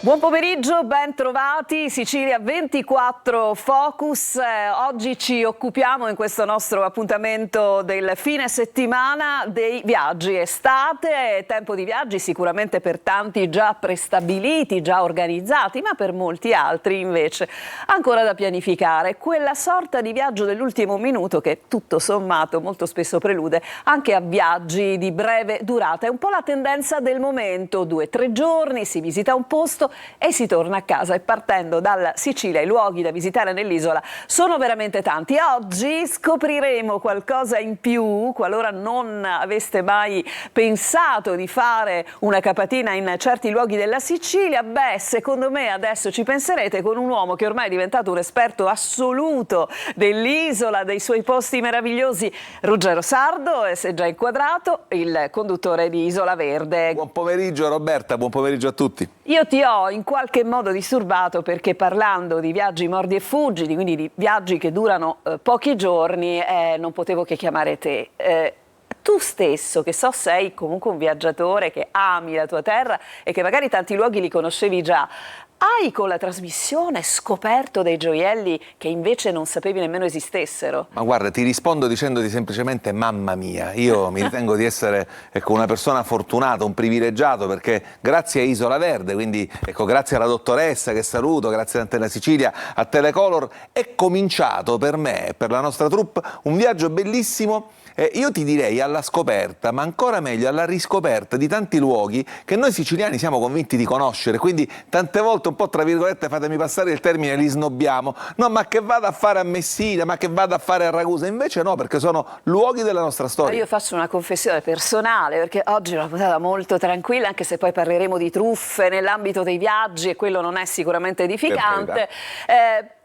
Buon pomeriggio, ben trovati, Sicilia 24 Focus. Oggi ci occupiamo in questo nostro appuntamento del fine settimana dei viaggi. Estate, tempo di viaggi sicuramente per tanti già prestabiliti, già organizzati, ma per molti altri invece ancora da pianificare. Quella sorta di viaggio dell'ultimo minuto che tutto sommato molto spesso prelude anche a viaggi di breve durata. È un po' la tendenza del momento, 2-3 giorni, si visita un posto e si torna a casa, e partendo dalla Sicilia i luoghi da visitare nell'isola sono veramente tanti. Oggi scopriremo qualcosa in più, qualora non aveste mai pensato di fare una capatina in certi luoghi della Sicilia. Beh, secondo me adesso ci penserete con un uomo che ormai è diventato un esperto assoluto dell'isola, dei suoi posti meravigliosi, Ruggero Sardo, e si è già inquadrato, il conduttore di Isola Verde. Buon pomeriggio Roberta, buon pomeriggio a tutti. Io ti ho in qualche modo disturbato perché, parlando di viaggi mordi e fuggi, quindi di viaggi che durano pochi giorni, non potevo che chiamare te. Tu stesso, che so sei comunque un viaggiatore, che ami la tua terra e che magari tanti luoghi li conoscevi già, hai con la trasmissione scoperto dei gioielli che invece non sapevi nemmeno esistessero? Ma guarda, ti rispondo dicendoti semplicemente mamma mia. Io mi ritengo di essere una persona fortunata, un privilegiato, perché grazie a Isola Verde, quindi grazie alla dottoressa che saluto, grazie ad Antenne Sicilia, a Telecolor, è cominciato per me e per la nostra troupe un viaggio bellissimo. Io ti direi alla scoperta, ma ancora meglio alla riscoperta di tanti luoghi che noi siciliani siamo convinti di conoscere, quindi tante volte un po' tra virgolette, fatemi passare il termine, li snobbiamo. No, ma che vada a fare a Messina, ma che vada a fare a Ragusa, invece no, perché sono luoghi della nostra storia. Io faccio una confessione personale, perché oggi è una puntata molto tranquilla, anche se poi parleremo di truffe nell'ambito dei viaggi e quello non è sicuramente edificante.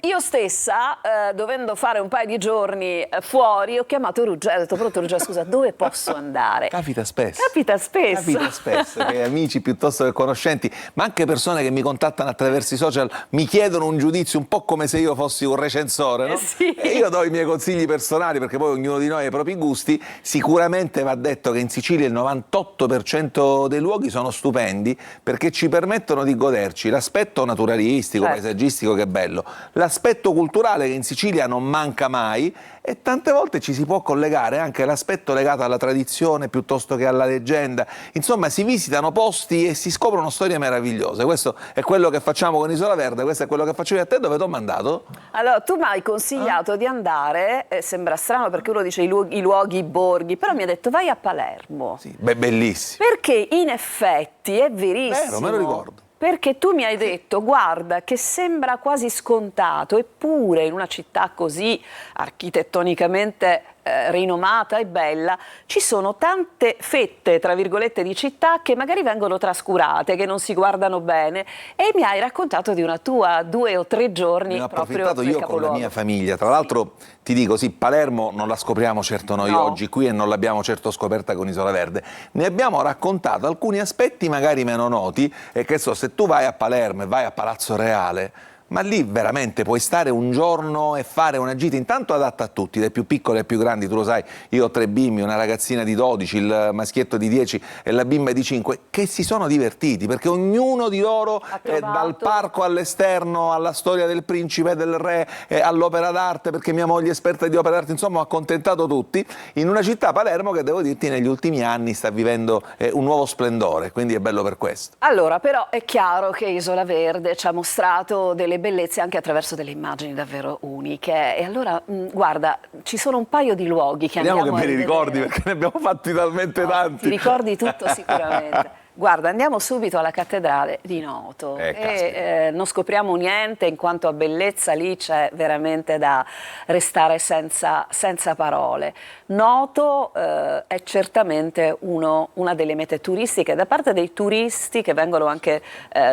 Io stessa, dovendo fare un paio di giorni fuori, ho chiamato Ruggero, ho detto: pronto Ruggero, scusa, dove posso andare? Capita spesso. Capita spesso. Capita spesso che amici piuttosto che conoscenti, ma anche persone che mi contattano attraverso i social, mi chiedono un giudizio un po' come se io fossi un recensore, no? Sì. E io do i miei consigli personali, perché poi ognuno di noi ha i propri gusti. Sicuramente va detto che in Sicilia il 98% dei luoghi sono stupendi, perché ci permettono di goderci l'aspetto naturalistico, paesaggistico, che è bello, l'aspetto culturale che in Sicilia non manca mai, e tante volte ci si può collegare anche l'aspetto legato alla tradizione piuttosto che alla leggenda. Insomma, si visitano posti e si scoprono storie meravigliose. Questo è quello che facciamo con Isola Verde, questo è quello che faccio io. A te dove ti ho mandato? Allora, tu mi hai consigliato di andare, sembra strano perché uno dice i luoghi, i borghi, però mi ha detto vai a Palermo. Sì, bellissimo. Perché in effetti è verissimo. Vero, me lo ricordo. Perché tu mi hai detto, guarda, che sembra quasi scontato, eppure in una città così architettonicamente rinomata e bella, ci sono tante fette, tra virgolette, di città che magari vengono trascurate, che non si guardano bene, e mi hai raccontato di una tua 2 o 3 giorni ne ho proprio approfittato nel io capoluogo. con la mia famiglia. Tra l'altro ti dico, sì, Palermo non la scopriamo certo noi oggi qui, e non l'abbiamo certo scoperta con Isola Verde. Ne abbiamo raccontato alcuni aspetti magari meno noti, e che so, se tu vai a Palermo e vai a Palazzo Reale, ma lì veramente puoi stare un giorno e fare una gita intanto adatta a tutti, dai più piccoli ai più grandi. Tu lo sai, io ho 3 bimbi, una ragazzina di 12, il maschietto di 10 e la bimba di 5, che si sono divertiti, perché ognuno di loro, dal parco all'esterno, alla storia del principe e del re, all'opera d'arte, perché mia moglie è esperta di opera d'arte, insomma ho accontentato tutti, in una città, Palermo, che devo dirti negli ultimi anni sta vivendo un nuovo splendore, quindi è bello per questo. Allora, però è chiaro che Isola Verde ci ha mostrato delle bellezze anche attraverso delle immagini davvero uniche, e allora guarda, ci sono un paio di luoghi che Vediamo andiamo che a me li rivedere. ricordi, perché ne abbiamo fatti talmente tanti. Ti ricordi tutto sicuramente. Guarda, andiamo subito alla cattedrale di Noto e non scopriamo niente, in quanto a bellezza lì c'è veramente da restare senza parole. Noto è certamente una delle mete turistiche da parte dei turisti che vengono anche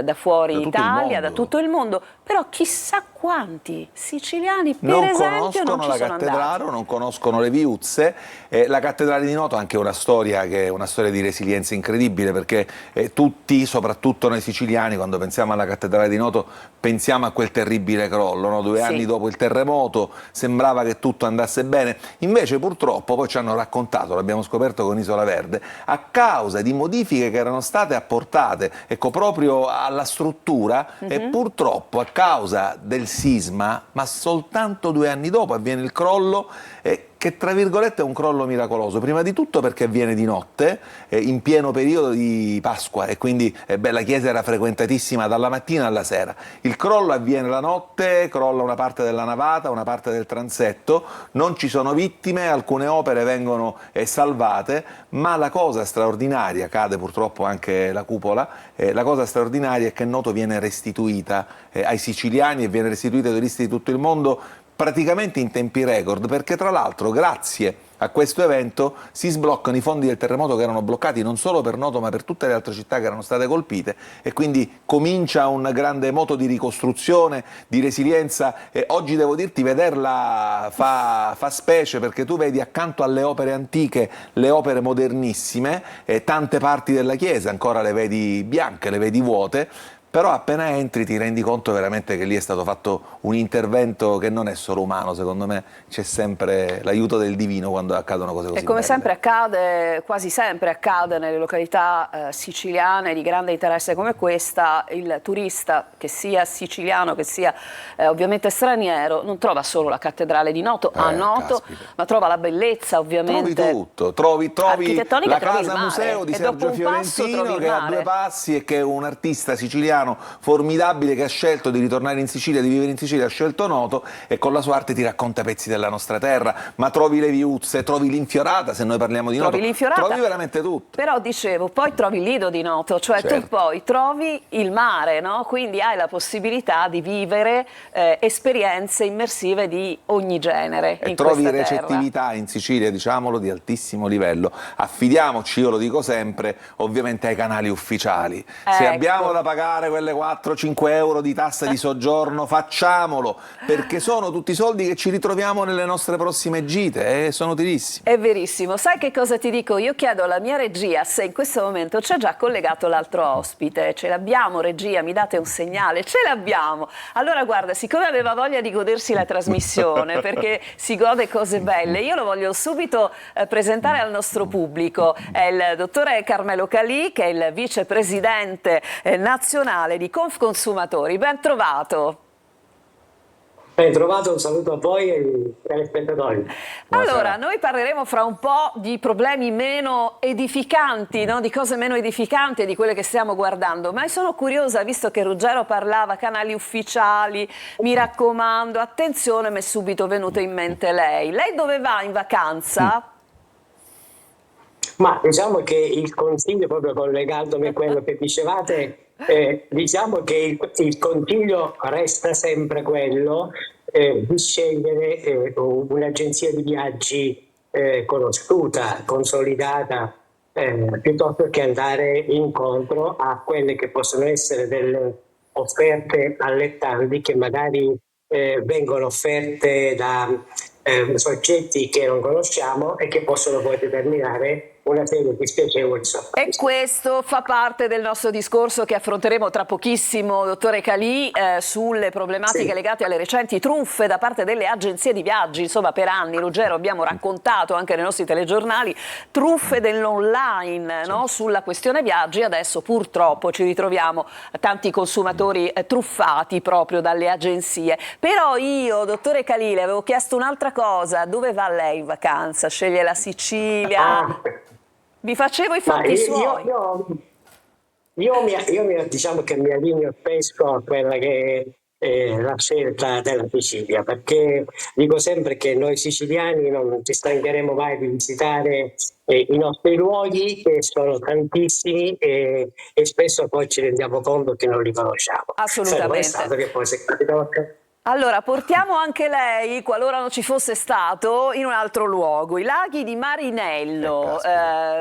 da fuori Italia, da tutto il mondo. però chissà quanti siciliani, per esempio, non ci sono andati. Non conoscono la cattedrale, non conoscono le viuzze. La cattedrale di Noto ha anche una storia che è una storia di resilienza incredibile, perché tutti, soprattutto noi siciliani, quando pensiamo alla cattedrale di Noto, pensiamo a quel terribile crollo, no? 2 anni dopo il terremoto sembrava che tutto andasse bene, invece purtroppo, poi ci hanno raccontato, l'abbiamo scoperto con Isola Verde, a causa di modifiche che erano state apportate, ecco, proprio alla struttura, e purtroppo a causa del sisma, ma soltanto 2 anni dopo avviene il crollo, che tra virgolette è un crollo miracoloso, prima di tutto perché avviene di notte, in pieno periodo di Pasqua, e quindi la chiesa era frequentatissima dalla mattina alla sera. Il crollo avviene la notte, crolla una parte della navata, una parte del transetto, non ci sono vittime, alcune opere vengono salvate, ma la cosa straordinaria, cade purtroppo anche la cupola, la cosa straordinaria è che Noto viene restituita ai siciliani e viene restituita ai turisti di tutto il mondo praticamente in tempi record, perché tra l'altro grazie a questo evento si sbloccano i fondi del terremoto che erano bloccati non solo per Noto ma per tutte le altre città che erano state colpite, e quindi comincia un grande moto di ricostruzione, di resilienza, e oggi devo dirti vederla fa specie, perché tu vedi accanto alle opere antiche le opere modernissime, tante parti della chiesa ancora le vedi bianche, le vedi vuote, però appena entri ti rendi conto veramente che lì è stato fatto un intervento che non è solo umano, secondo me c'è sempre l'aiuto del divino quando accadono cose così E come belle. sempre accade, quasi sempre accade nelle località siciliane di grande interesse come questa, il turista, che sia siciliano, che sia ovviamente straniero, non trova solo la cattedrale di Noto, a Noto, ma trova la bellezza ovviamente. Trovi tutto, trovi la casa il museo di e Sergio Fiorentino, che è a 2 passi e che è un artista siciliano formidabile che ha scelto di ritornare in Sicilia, di vivere in Sicilia, ha scelto Noto e con la sua arte ti racconta pezzi della nostra terra, ma trovi le viuzze, trovi l'Infiorata, se noi parliamo di Noto, trovi veramente tutto. Però dicevo, poi trovi il lido di Noto, cioè tu poi trovi il mare, no? Quindi hai la possibilità di vivere esperienze immersive di ogni genere e in trovi questa recettività in Sicilia, diciamolo, di altissimo livello. Affidiamoci, io lo dico sempre, ovviamente ai canali ufficiali. Se abbiamo da pagare quelle 4-5 euro di tassa di soggiorno, facciamolo, perché sono tutti soldi che ci ritroviamo nelle nostre prossime gite e sono utilissimi. È verissimo. Sai che cosa ti dico? Io chiedo alla mia regia se in questo momento c'è già collegato l'altro ospite. Ce l'abbiamo, regia? Mi date un segnale? Ce l'abbiamo. Allora guarda, siccome aveva voglia di godersi la trasmissione, perché si gode cose belle, io lo voglio subito presentare al nostro pubblico. È il dottore Carmelo Calì, che è il vicepresidente nazionale di Confconsumatori. Ben trovato. Ben trovato, un saluto a voi e ai telespettatori. Allora, noi parleremo fra un po' di problemi meno edificanti, no? Di cose meno edificanti di quelle che stiamo guardando, ma sono curiosa, visto che Ruggero parlava canali ufficiali, mi raccomando, attenzione, mi è subito venuto in mente lei. Lei dove va in vacanza? Ma diciamo che il consiglio, proprio collegandomi a quello che dicevate, diciamo che il consiglio resta sempre quello di scegliere un'agenzia di viaggi conosciuta, consolidata, piuttosto che andare incontro a quelle che possono essere delle offerte allettanti che magari vengono offerte da soggetti che non conosciamo e che possono poi determinare una serie di spiacevoli sorprese. E questo fa parte del nostro discorso che affronteremo tra pochissimo, dottore Calì, sulle problematiche legate alle recenti truffe da parte delle agenzie di viaggi. Insomma, per anni, Ruggero, abbiamo raccontato anche nei nostri telegiornali truffe dell'online, no? Sulla questione viaggi. Adesso purtroppo ci ritroviamo tanti consumatori truffati proprio dalle agenzie. Però io, dottore Calì, le avevo chiesto un'altra cosa. Dove va lei in vacanza? Sceglie la Sicilia? Vi facevo i fatti suoi. Diciamo che mi allineo spesso a quella che è la scelta della Sicilia, perché dico sempre che noi siciliani non ci stancheremo mai di visitare i nostri luoghi, che sono tantissimi, e spesso poi ci rendiamo conto che non li conosciamo. Assolutamente. È stato che poi si capita. Allora, portiamo anche lei, qualora non ci fosse stato, in un altro luogo, i laghi di Marinello,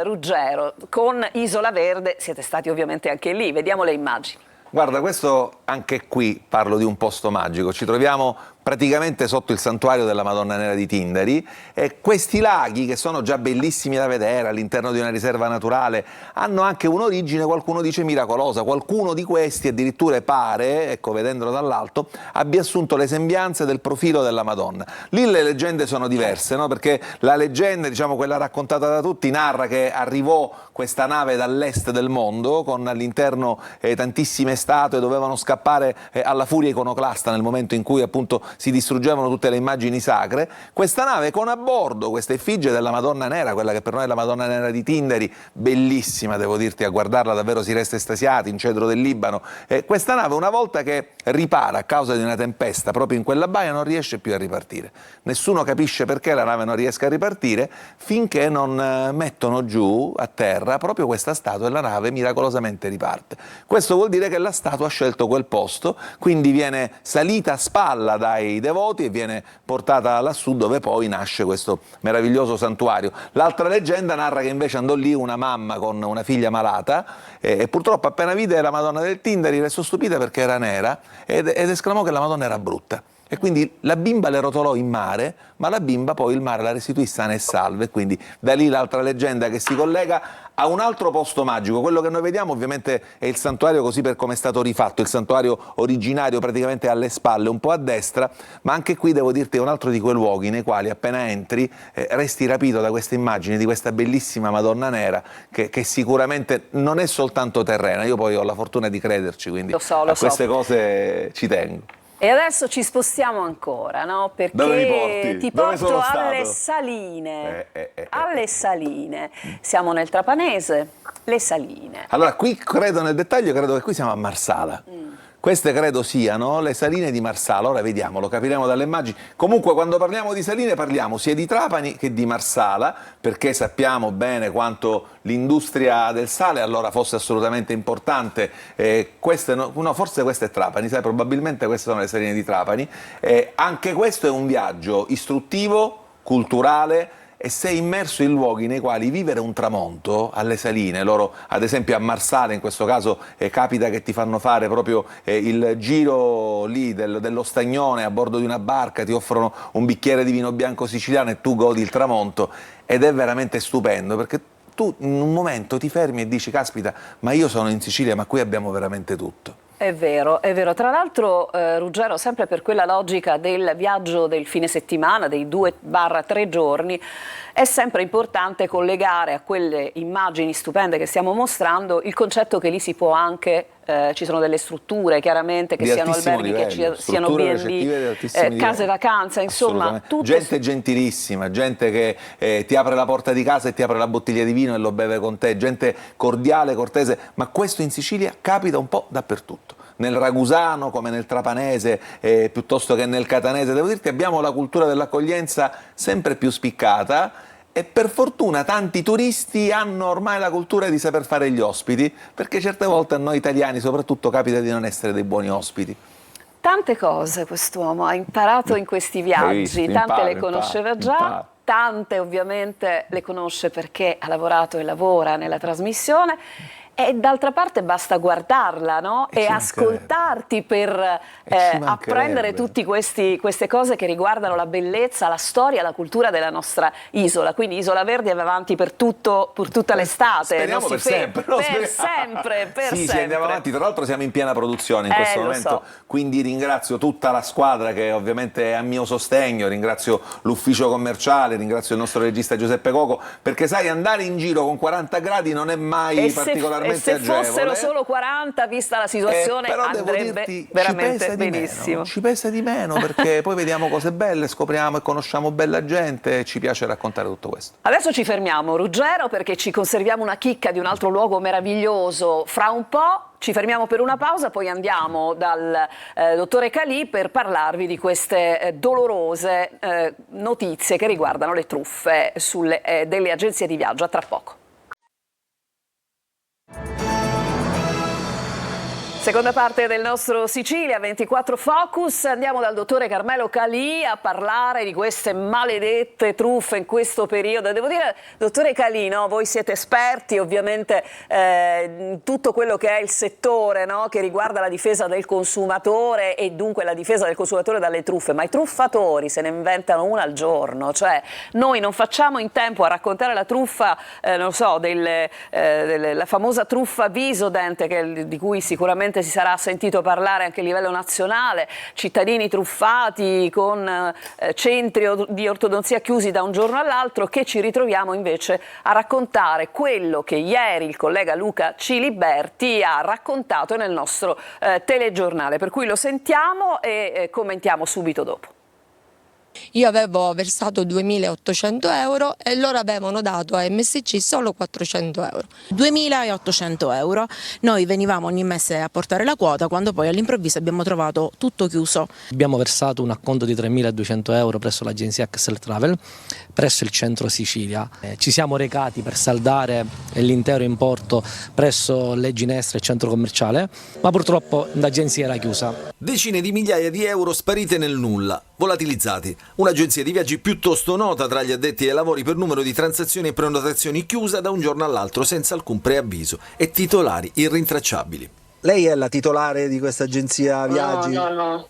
Ruggero, con Isola Verde. Siete stati ovviamente anche lì, vediamo le immagini. Guarda, questo anche qui parlo di un posto magico. Ci troviamo praticamente sotto il santuario della Madonna Nera di Tindari e questi laghi, che sono già bellissimi da vedere all'interno di una riserva naturale, hanno anche un'origine, qualcuno dice miracolosa. Qualcuno di questi addirittura pare, ecco, vedendolo dall'alto, abbia assunto le sembianze del profilo della Madonna. Lì le leggende sono diverse, no? Perché la leggenda, diciamo quella raccontata da tutti, narra che arrivò questa nave dall'est del mondo con all'interno tantissime statue, dovevano scappare alla furia iconoclasta nel momento in cui appunto si distruggevano tutte le immagini sacre. Questa nave con a bordo questa effigie della Madonna Nera, quella che per noi è la Madonna Nera di Tindari, bellissima, devo dirti, a guardarla davvero si resta estasiati, in cedro del Libano. Questa nave, una volta che ripara a causa di una tempesta proprio in quella baia, non riesce più a ripartire. Nessuno capisce perché la nave non riesca a ripartire finché non mettono giù a terra proprio questa statua e la nave miracolosamente riparte. Questo vuol dire che la statua ha scelto quel posto, quindi viene salita a spalla dai devoti e viene portata lassù, dove poi nasce questo meraviglioso santuario. L'altra leggenda narra che invece andò lì una mamma con una figlia malata e purtroppo appena vide la Madonna del Tindari restò stupita perché era nera ed esclamò che la Madonna era brutta. E quindi la bimba le rotolò in mare, ma la bimba poi il mare la restituì sana e salva, e quindi da lì l'altra leggenda che si collega a un altro posto magico. Quello che noi vediamo ovviamente è il santuario così per come è stato rifatto, il santuario originario praticamente alle spalle, un po' a destra, ma anche qui devo dirti è un altro di quei luoghi nei quali appena entri resti rapito da queste immagini di questa bellissima Madonna Nera che sicuramente non è soltanto terrena. Io poi ho la fortuna di crederci, quindi lo so. queste cose ci tengo. E adesso ci spostiamo ancora, no? Perché dove mi porti? ti Dove porto alle Saline. Alle Saline. Siamo nel Trapanese, le Saline. Allora, qui credo nel dettaglio, credo che qui siamo a Marsala. Queste credo siano le saline di Marsala, ora vediamo, lo capiremo dalle immagini. Comunque quando parliamo di saline parliamo sia di Trapani che di Marsala, perché sappiamo bene quanto l'industria del sale allora fosse assolutamente importante. Forse questa è Trapani, sai, probabilmente queste sono le saline di Trapani. Anche questo è un viaggio istruttivo, culturale, e sei immerso in luoghi nei quali vivere un tramonto alle saline. Loro ad esempio a Marsala in questo caso capita che ti fanno fare proprio il giro lì dello stagnone a bordo di una barca, ti offrono un bicchiere di vino bianco siciliano e tu godi il tramonto, ed è veramente stupendo perché tu in un momento ti fermi e dici caspita, ma io sono in Sicilia, ma qui abbiamo veramente tutto. È vero, è vero. Tra l'altro, Ruggero, sempre per quella logica del viaggio del fine settimana, dei 2-3 giorni, è sempre importante collegare a quelle immagini stupende che stiamo mostrando il concetto che lì si può anche, ci sono delle strutture chiaramente, che siano alberghi, livello, che siano B&B, case vacanza, insomma. Gente gentilissima, gente che ti apre la porta di casa e ti apre la bottiglia di vino e lo beve con te, gente cordiale, cortese, ma questo in Sicilia capita un po' dappertutto. Nel ragusano come nel trapanese piuttosto che nel catanese, devo dirti abbiamo la cultura dell'accoglienza sempre più spiccata e per fortuna tanti turisti hanno ormai la cultura di saper fare gli ospiti, perché certe volte a noi italiani soprattutto capita di non essere dei buoni ospiti. Tante cose quest'uomo ha imparato in questi viaggi, tante le conosceva già, tante ovviamente le conosce perché ha lavorato e lavora nella trasmissione. E d'altra parte basta guardarla, no? E ascoltarti per apprendere tutte queste cose che riguardano la bellezza, la storia, la cultura della nostra isola. Quindi Isola Verde va avanti per tutta l'estate. Speriamo per sempre. Per sempre. Sì, andiamo avanti. Tra l'altro siamo in piena produzione in questo momento, quindi ringrazio tutta la squadra che ovviamente è a mio sostegno, ringrazio l'ufficio commerciale, ringrazio il nostro regista Giuseppe Coco, perché sai, andare in giro con 40 gradi non è mai particolarmente e se agevole. Fossero solo 40, vista la situazione, però andrebbe dirti, veramente benissimo. Ci pesa di meno perché poi vediamo cose belle, scopriamo e conosciamo bella gente e ci piace raccontare tutto questo. Adesso ci fermiamo, Ruggero, perché ci conserviamo una chicca di un altro luogo meraviglioso. Fra un po' ci fermiamo per una pausa, poi andiamo dal dottore Calì per parlarvi di queste dolorose notizie che riguardano le truffe delle agenzie di viaggio. A tra poco. Seconda parte del nostro Sicilia 24 Focus, andiamo dal dottore Carmelo Calì a parlare di queste maledette truffe in questo periodo. Devo dire, dottore Calì, no, voi siete esperti ovviamente in tutto quello che è il settore, no, che riguarda la difesa del consumatore e dunque la difesa del consumatore dalle truffe, ma i truffatori se ne inventano una al giorno, cioè noi non facciamo in tempo a raccontare la truffa, non so, la famosa truffa Visodent, di cui sicuramente si sarà sentito parlare anche a livello nazionale, cittadini truffati con centri di ortodonzia chiusi da un giorno all'altro, che ci ritroviamo invece a raccontare quello che ieri il collega Luca Ciliberti ha raccontato nel nostro telegiornale, per cui lo sentiamo e commentiamo subito dopo. Io avevo versato 2.800 euro e loro avevano dato a MSC solo 400 euro. 2.800 euro, noi venivamo ogni mese a portare la quota, quando poi all'improvviso abbiamo trovato tutto chiuso. Abbiamo versato un acconto di 3.200 euro presso l'agenzia Excel Travel, presso il centro Sicilia. Ci siamo recati per saldare l'intero importo presso le Ginestre, il centro commerciale, ma purtroppo l'agenzia era chiusa. Decine di migliaia di euro sparite nel nulla, volatilizzati. Un'agenzia di viaggi piuttosto nota tra gli addetti ai lavori per numero di transazioni e prenotazioni chiusa da un giorno all'altro senza alcun preavviso e titolari irrintracciabili. Lei è la titolare di questa agenzia viaggi? No.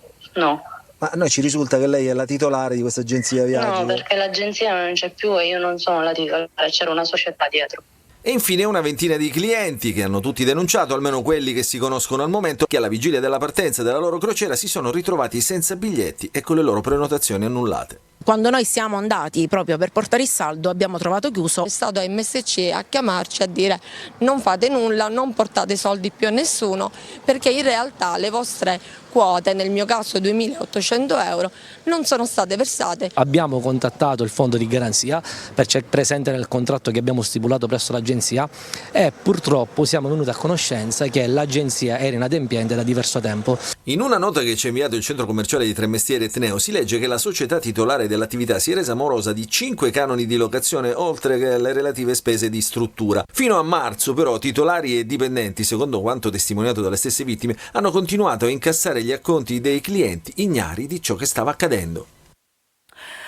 Ma a noi ci risulta che lei è la titolare di questa agenzia viaggi? No, perché l'agenzia non c'è più e io non sono la titolare, c'era una società dietro. E infine una ventina di clienti che hanno tutti denunciato, almeno quelli che si conoscono al momento, che alla vigilia della partenza della loro crociera si sono ritrovati senza biglietti e con le loro prenotazioni annullate. Quando noi siamo andati proprio per portare il saldo abbiamo trovato chiuso. È stato MSC a chiamarci a dire non fate nulla, non portate soldi più a nessuno, perché in realtà le vostre quote, nel mio caso 2.800 euro, non sono state versate. Abbiamo contattato il fondo di garanzia, perché è presente nel contratto che abbiamo stipulato presso l'agenzia, e purtroppo siamo venuti a conoscenza che l'agenzia era inadempiente da diverso tempo. In una nota che ci ha inviato il centro commerciale di Tremestieri Etneo si legge che la società titolare dell'attività si è resa morosa di 5 canoni di locazione oltre che le relative spese di struttura. Fino a marzo però titolari e dipendenti, secondo quanto testimoniato dalle stesse vittime, hanno continuato a incassare gli acconti dei clienti ignari di ciò che stava accadendo.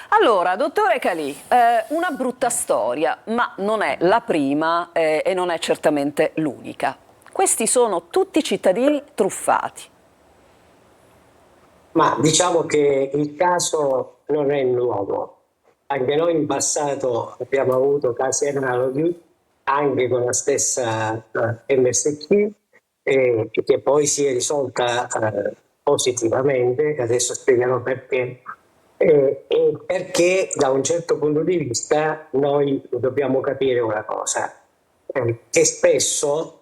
Allora, dottore Calì, una brutta storia, ma non è la prima e non è certamente l'unica. Questi sono tutti cittadini truffati. Ma diciamo che il caso non è nuovo. Anche noi in passato abbiamo avuto casi analoghi, anche con la stessa MSC, che poi si è risolta positivamente, adesso spiegherò perché. E perché da un certo punto di vista noi dobbiamo capire una cosa, che spesso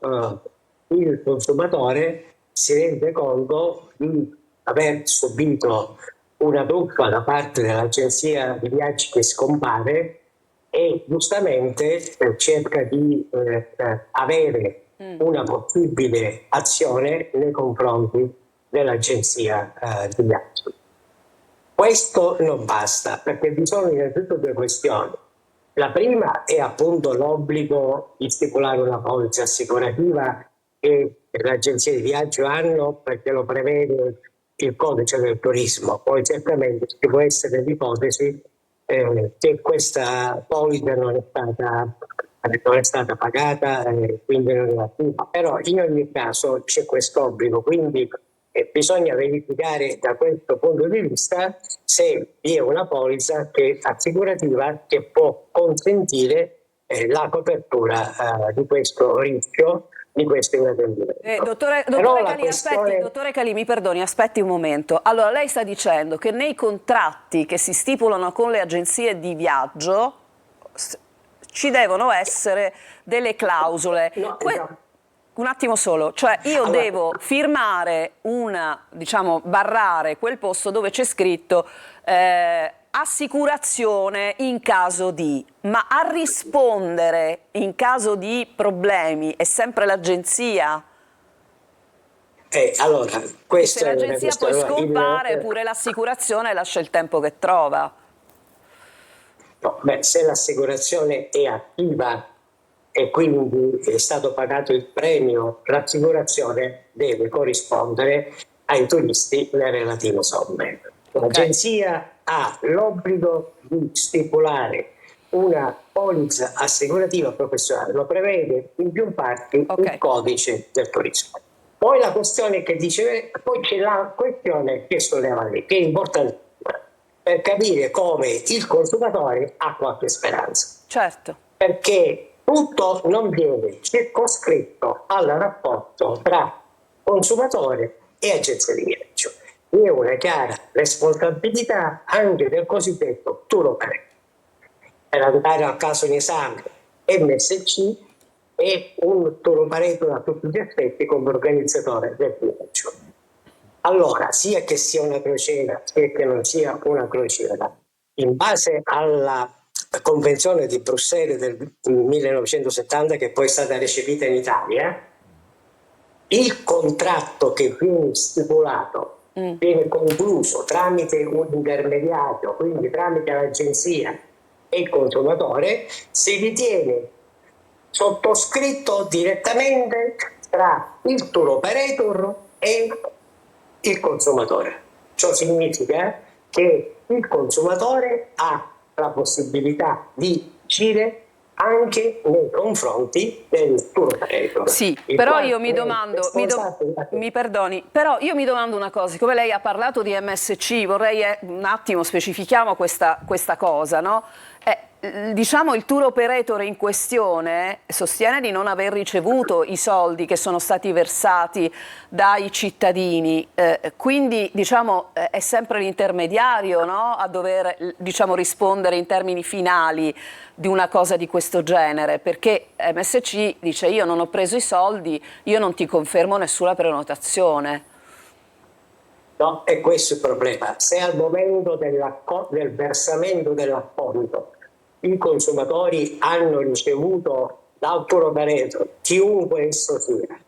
il consumatore si rende conto di aver subito una truffa da parte dell'agenzia di viaggi che scompare e giustamente cerca di avere una possibile azione nei confronti dell'agenzia di viaggi. Questo non basta, perché vi sono innanzitutto due questioni. La prima è appunto l'obbligo di stipulare una polizza assicurativa che le agenzie di viaggio hanno, perché lo prevede il codice del turismo. Poi certamente ci può essere l'ipotesi che questa polizza non è stata pagata, quindi non è attiva. Però in ogni caso c'è questo obbligo, quindi bisogna verificare da questo punto di vista se vi è una polizza assicurativa che può consentire la copertura di questo rischio, di questo inadempimento. Dottore Calì, mi perdoni, aspetti un momento. Allora, lei sta dicendo che nei contratti che si stipulano con le agenzie di viaggio ci devono essere delle clausole. No. Un attimo solo, cioè io devo firmare barrare quel posto dove c'è scritto assicurazione in caso di, ma a rispondere in caso di problemi è sempre l'agenzia? Allora, questa se l'agenzia poi scompare, pure l'assicurazione lascia il tempo che trova. No, se l'assicurazione è attiva e quindi è stato pagato il premio, l'assicurazione deve corrispondere ai turisti le relative somme. L'agenzia ha l'obbligo di stipulare una polizza assicurativa professionale, lo prevede in più parti il codice del turismo. Poi la questione che dice, poi c'è la questione che solleva lei, che è importante per capire come il consumatore ha qualche speranza. Certo. Perché tutto non viene circoscritto al rapporto tra consumatore e agenzia di viaggio. Vi è una chiara responsabilità anche del cosiddetto tour operator. Per andare al caso in esame, MSC è un tour operator a tutti gli effetti come organizzatore del viaggio. Allora, sia che sia una crociera, sia che non sia una crociera, in base alla Convenzione di Bruxelles del 1970, che poi è stata recepita in Italia, il contratto che viene stipulato viene concluso tramite un intermediario, quindi tramite l'agenzia e il consumatore, si ritiene sottoscritto direttamente tra il tour operator e il consumatore. Ciò significa che il consumatore ha la possibilità di agire anche nei confronti del tour operator. Sì, però io mi domando, mi perdoni, però io mi domando una cosa, siccome lei ha parlato di MSC, vorrei un attimo specifichiamo questa cosa, no? Diciamo il tour operator in questione sostiene di non aver ricevuto i soldi che sono stati versati dai cittadini, quindi diciamo è sempre l'intermediario, no? A dover diciamo rispondere in termini finali di una cosa di questo genere, perché MSC dice io non ho preso i soldi, io non ti confermo nessuna prenotazione. No, e questo è il problema. Se al momento del versamento dell'acconto i consumatori hanno ricevuto dal tour operator, chiunque esso sia,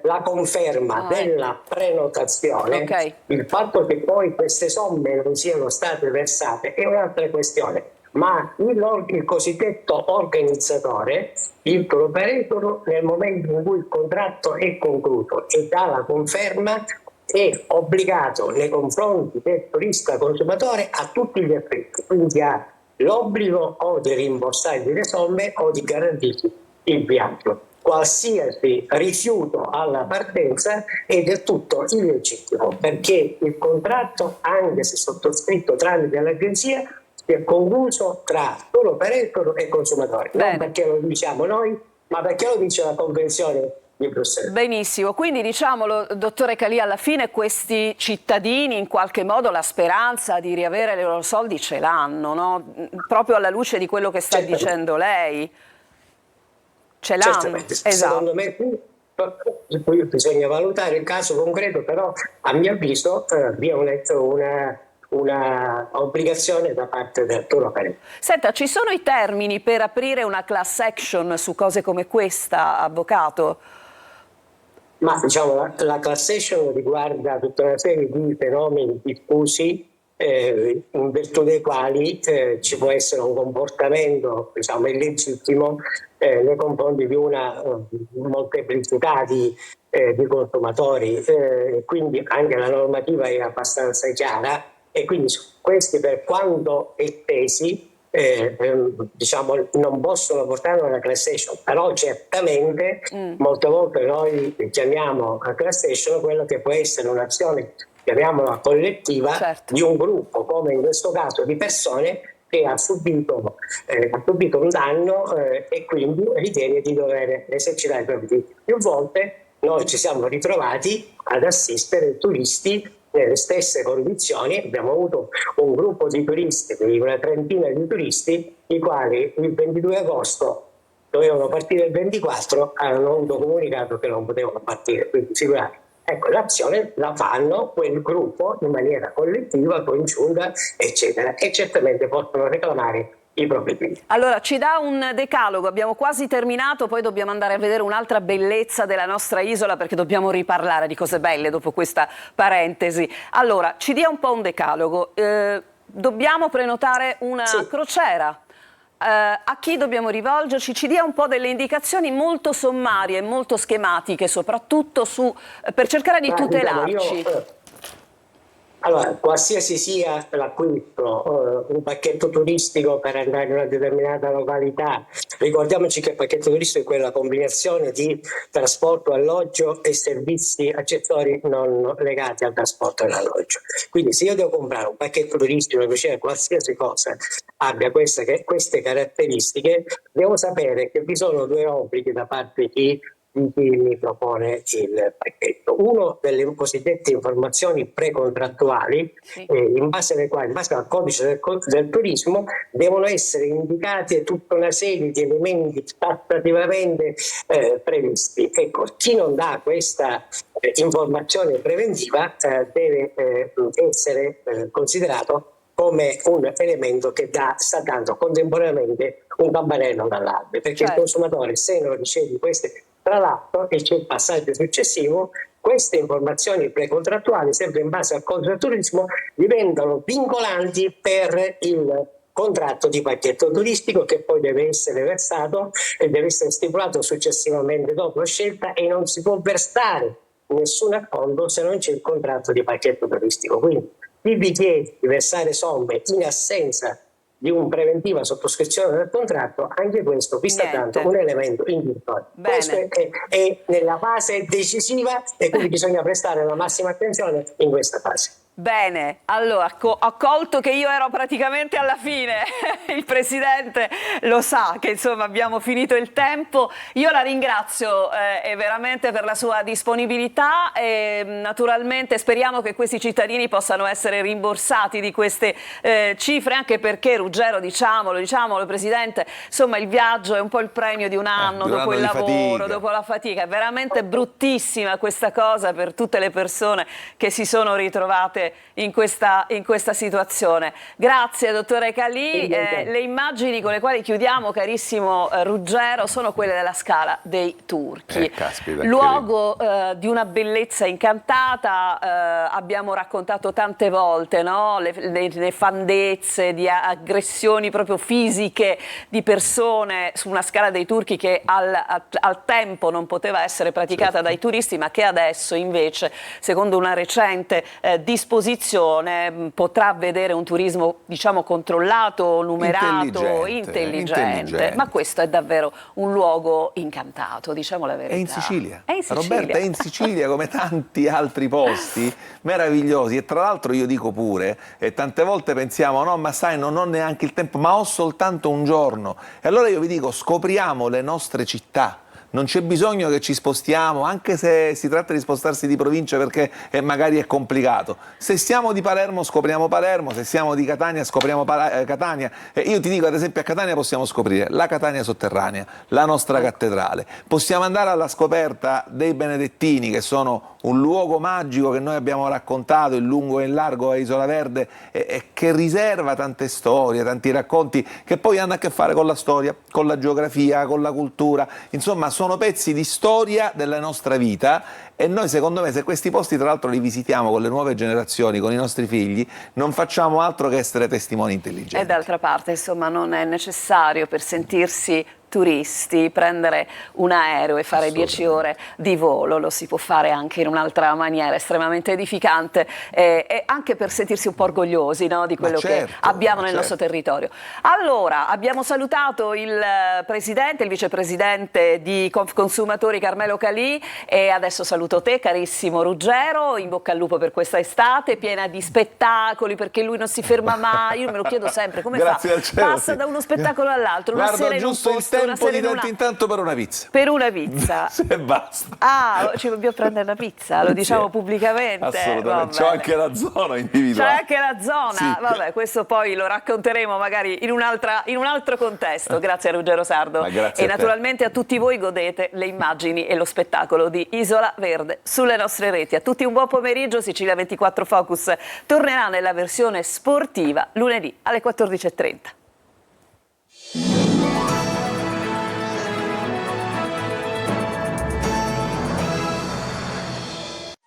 la conferma della prenotazione, il fatto che poi queste somme non siano state versate è un'altra questione, ma il cosiddetto organizzatore, il tour operator, nel momento in cui il contratto è concluso e dà la conferma, è obbligato nei confronti del turista consumatore a tutti gli effetti, quindi ha l'obbligo o di rimborsargli le somme o di garantirgli il viaggio. Qualsiasi rifiuto alla partenza è del tutto illegittimo, perché il contratto, anche se sottoscritto tramite l'agenzia, è concluso tra tour operator e consumatore. Non perché lo diciamo noi, ma perché lo dice la Convenzione di Bruxelles. Benissimo, quindi diciamolo dottore Calì, alla fine questi cittadini in qualche modo la speranza di riavere i loro soldi ce l'hanno, no? Proprio alla luce di quello che sta dicendo lei. Ce l'hanno. Certamente, secondo me qui bisogna valutare il caso concreto, però a mio avviso vi è una obbligazione da parte del tour operator. Senta, ci sono i termini per aprire una class action su cose come questa, avvocato? Ma diciamo la class action riguarda tutta una serie di fenomeni diffusi in virtù dei quali ci può essere un comportamento diciamo illegittimo nei confronti di una molteplicità di consumatori, quindi anche la normativa è abbastanza chiara e quindi questi per quanto estesi diciamo non possono portare a una class action, però certamente molte volte noi chiamiamo a class action quello che può essere un'azione, chiamiamola collettiva, di un gruppo, come in questo caso di persone che ha subito un danno e quindi ritiene di dover esercitare i propri diritti. Più volte noi ci siamo ritrovati ad assistere turisti nelle stesse condizioni. Abbiamo avuto un gruppo di turisti, quindi una trentina di turisti, i quali il 22 agosto dovevano partire il 24, hanno avuto comunicato che non potevano partire, quindi figurati. Ecco, l'azione la fanno quel gruppo in maniera collettiva, congiunta, eccetera, e certamente possono reclamare i propri diritti. Allora, ci dà un decalogo, abbiamo quasi terminato, poi dobbiamo andare a vedere un'altra bellezza della nostra isola perché dobbiamo riparlare di cose belle dopo questa parentesi. Allora, ci dia un po' un decalogo, dobbiamo prenotare una crociera. a chi dobbiamo rivolgerci? Ci dia un po' delle indicazioni molto sommarie, molto schematiche, soprattutto per cercare di tutelarci. Allora, qualsiasi sia l'acquisto, un pacchetto turistico per andare in una determinata località, ricordiamoci che il pacchetto turistico è quella combinazione di trasporto, alloggio e servizi accessori non legati al trasporto e all'alloggio. Quindi se io devo comprare un pacchetto turistico, cioè qualsiasi cosa abbia queste caratteristiche, devo sapere che vi sono due obblighi da parte di chi mi propone il pacchetto. Uno delle cosiddette informazioni precontrattuali, in base alle quali, in base al codice del turismo, devono essere indicati tutta una serie di elementi tassativamente previsti. Ecco, chi non dà questa informazione preventiva deve essere considerato come un elemento che sta dando contemporaneamente un campanello d'allarme, perché il consumatore, se non riceve queste, tra l'altro, e c'è il passaggio successivo, queste informazioni precontrattuali, sempre in base al codice del turismo, diventano vincolanti per il contratto di pacchetto turistico, che poi deve essere versato e deve essere stipulato successivamente dopo la scelta, e non si può versare nessun acconto se non c'è il contratto di pacchetto turistico. Quindi chi vi chiede di versare somme in assenza di una preventiva sottoscrizione del contratto, anche questo vi sta dando un elemento indicatore. Questo è nella fase decisiva, e quindi bisogna prestare la massima attenzione in questa fase. Bene, allora ho colto che io ero praticamente alla fine, il Presidente lo sa che insomma abbiamo finito il tempo. Io la ringrazio veramente per la sua disponibilità e naturalmente speriamo che questi cittadini possano essere rimborsati di queste cifre, anche perché Ruggero, diciamolo Presidente, insomma il viaggio è un po' il premio di un anno dopo il lavoro, dopo la fatica. È veramente bruttissima questa cosa per tutte le persone che si sono ritrovate in questa situazione. Grazie dottore Calì. Le immagini con le quali chiudiamo, carissimo Ruggero, sono quelle della Scala dei Turchi. Luogo di una bellezza incantata, abbiamo raccontato tante volte, no? le nefandezze di aggressioni proprio fisiche di persone su una Scala dei Turchi che al tempo non poteva essere praticata dai turisti, ma che adesso invece, secondo una recente disposizione, potrà vedere un turismo, diciamo, controllato, numerato, intelligente. Ma questo è davvero un luogo incantato, diciamo la verità. È in Sicilia. È in Sicilia. Roberta, è in Sicilia come tanti altri posti meravigliosi. E tra l'altro io dico pure, e tante volte pensiamo, no, ma sai, non ho neanche il tempo, ma ho soltanto un giorno. E allora io vi dico, scopriamo le nostre città. Non c'è bisogno che ci spostiamo, anche se si tratta di spostarsi di provincia, perché magari è complicato. Se siamo di Palermo scopriamo Palermo, se siamo di Catania scopriamo Catania. Io ti dico, ad esempio, a Catania possiamo scoprire la Catania sotterranea, la nostra cattedrale. Possiamo andare alla scoperta dei Benedettini, che sono un luogo magico che noi abbiamo raccontato in lungo e in largo a Isola Verde, e che riserva tante storie, tanti racconti che poi hanno a che fare con la storia, con la geografia, con la cultura. Insomma, sono pezzi di storia della nostra vita, e noi, secondo me, se questi posti tra l'altro li visitiamo con le nuove generazioni, con i nostri figli, non facciamo altro che essere testimoni intelligenti. E d'altra parte, insomma, non è necessario, per sentirsi turisti, prendere un aereo e fare 10 ore di volo. Lo si può fare anche in un'altra maniera estremamente edificante, e anche per sentirsi un po' orgogliosi, no, di quello che abbiamo nel nostro territorio. Allora, abbiamo salutato il Presidente, il Vicepresidente di Confconsumatori Carmelo Calì, e adesso saluto te, carissimo Ruggero. In bocca al lupo per questa estate piena di spettacoli, perché lui non si ferma mai. Io me lo chiedo sempre, come fa? Passa da uno spettacolo all'altro, una sera in un posto, tempo di tanto in tanto per una pizza. Per una pizza. Se basta. Ah, ci dobbiamo prendere una pizza, lo diciamo pubblicamente. Assolutamente. C'è anche la zona individuale. C'è anche la zona. Sì. Vabbè, questo poi lo racconteremo magari in un altro contesto. Grazie a Ruggero Sardo. E naturalmente a tutti voi, godete le immagini e lo spettacolo di Isola Verde sulle nostre reti. A tutti un buon pomeriggio. Sicilia 24 Focus tornerà nella versione sportiva lunedì alle 14:30.